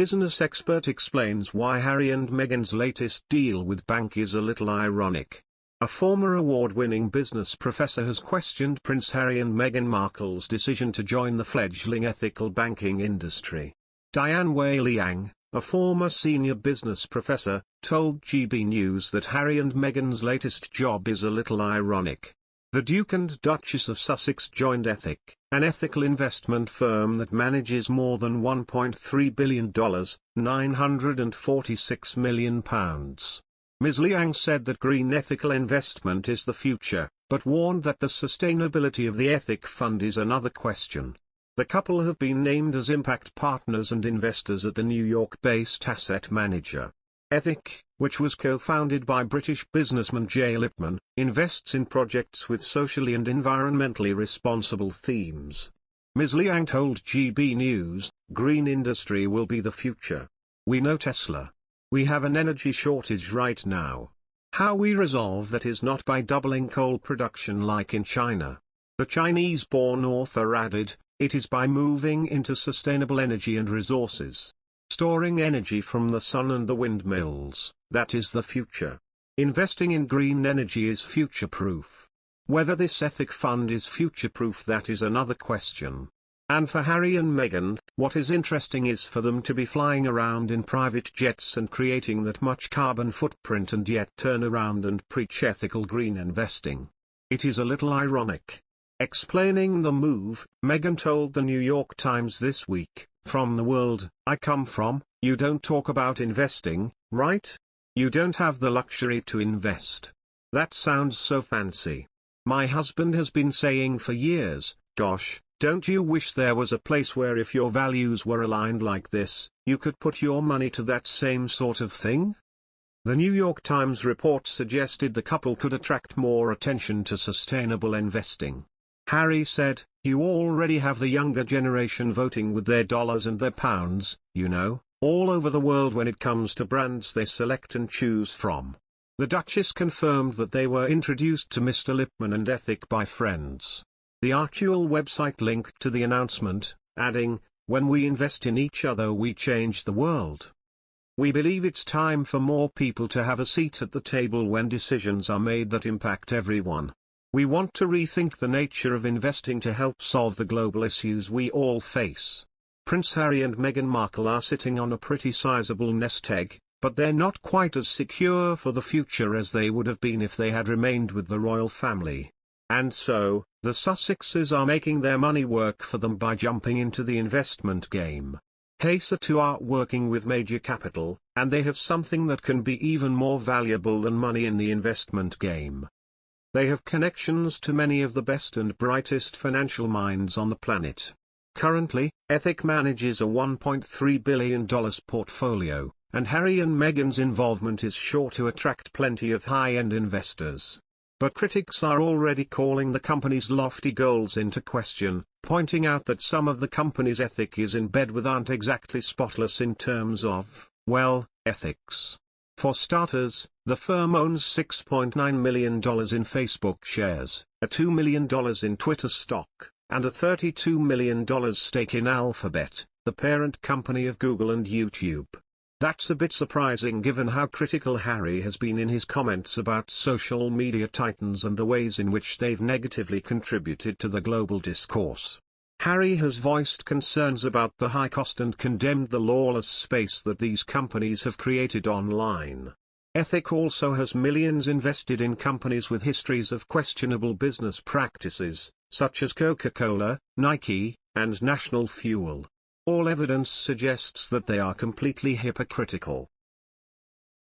business expert explains why Harry and Meghan's latest deal with bank is a little ironic. A former award-winning business professor has questioned Prince Harry and Meghan Markle's decision to join the fledgling ethical banking industry. Diane Wei-Liang, a former senior business professor, told GB News that Harry and Meghan's latest job is a little ironic. The Duke and Duchess of Sussex joined Ethic, an ethical investment firm that manages more than $1.3 billion, £946 million. Ms. Liang said that green ethical investment is the future, but warned that the sustainability of the Ethic Fund is another question. The couple have been named as impact partners and investors at the New York-based asset manager. Ethic, which was co-founded by British businessman Jay Lipman, invests in projects with socially and environmentally responsible themes. Ms. Liang told GB News, "Green industry will be the future. We know Tesla. We have an energy shortage right now. How we resolve that is not by doubling coal production like in China." The Chinese-born author added, "It is by moving into sustainable energy and resources. Storing energy from the sun and the windmills, that is the future. Investing in green energy is future-proof. Whether this Ethic Fund is future-proof, that is another question. And for Harry and Meghan, what is interesting is for them to be flying around in private jets and creating that much carbon footprint and yet turn around and preach ethical green investing. It is a little ironic." Explaining the move, Meghan told the New York Times this week, "From the world I come from, you don't talk about investing, right? You don't have the luxury to invest. That sounds so fancy. My husband has been saying for years, gosh, don't you wish there was a place where if your values were aligned like this, you could put your money to that same sort of thing?" The New York Times report suggested the couple could attract more attention to sustainable investing. Harry said, "You already have the younger generation voting with their dollars and their pounds, you know, all over the world when it comes to brands they select and choose from." The Duchess confirmed that they were introduced to Mr. Lipman and Ethic by friends. The Archie website linked to the announcement, adding, "When we invest in each other we change the world. We believe it's time for more people to have a seat at the table when decisions are made that impact everyone. We want to rethink the nature of investing to help solve the global issues we all face." Prince Harry and Meghan Markle are sitting on a pretty sizable nest egg, but they're not quite as secure for the future as they would have been if they had remained with the royal family. And so, the Sussexes are making their money work for them by jumping into the investment game. Hayes too are working with major capital, and they have something that can be even more valuable than money in the investment game. They have connections to many of the best and brightest financial minds on the planet. Currently, Ethic manages a $1.3 billion portfolio, and Harry and Meghan's involvement is sure to attract plenty of high-end investors. But critics are already calling the company's lofty goals into question, pointing out that some of the company's ethic is in bed with aren't exactly spotless in terms of, well, ethics. For starters, the firm owns $6.9 million in Facebook shares, a $2 million in Twitter stock, and a $32 million stake in Alphabet, the parent company of Google and YouTube. That's a bit surprising given how critical Harry has been in his comments about social media titans and the ways in which they've negatively contributed to the global discourse. Harry has voiced concerns about the high cost and condemned the lawless space that these companies have created online. Ethic also has millions invested in companies with histories of questionable business practices, such as Coca-Cola, Nike, and National Fuel. All evidence suggests that they are completely hypocritical.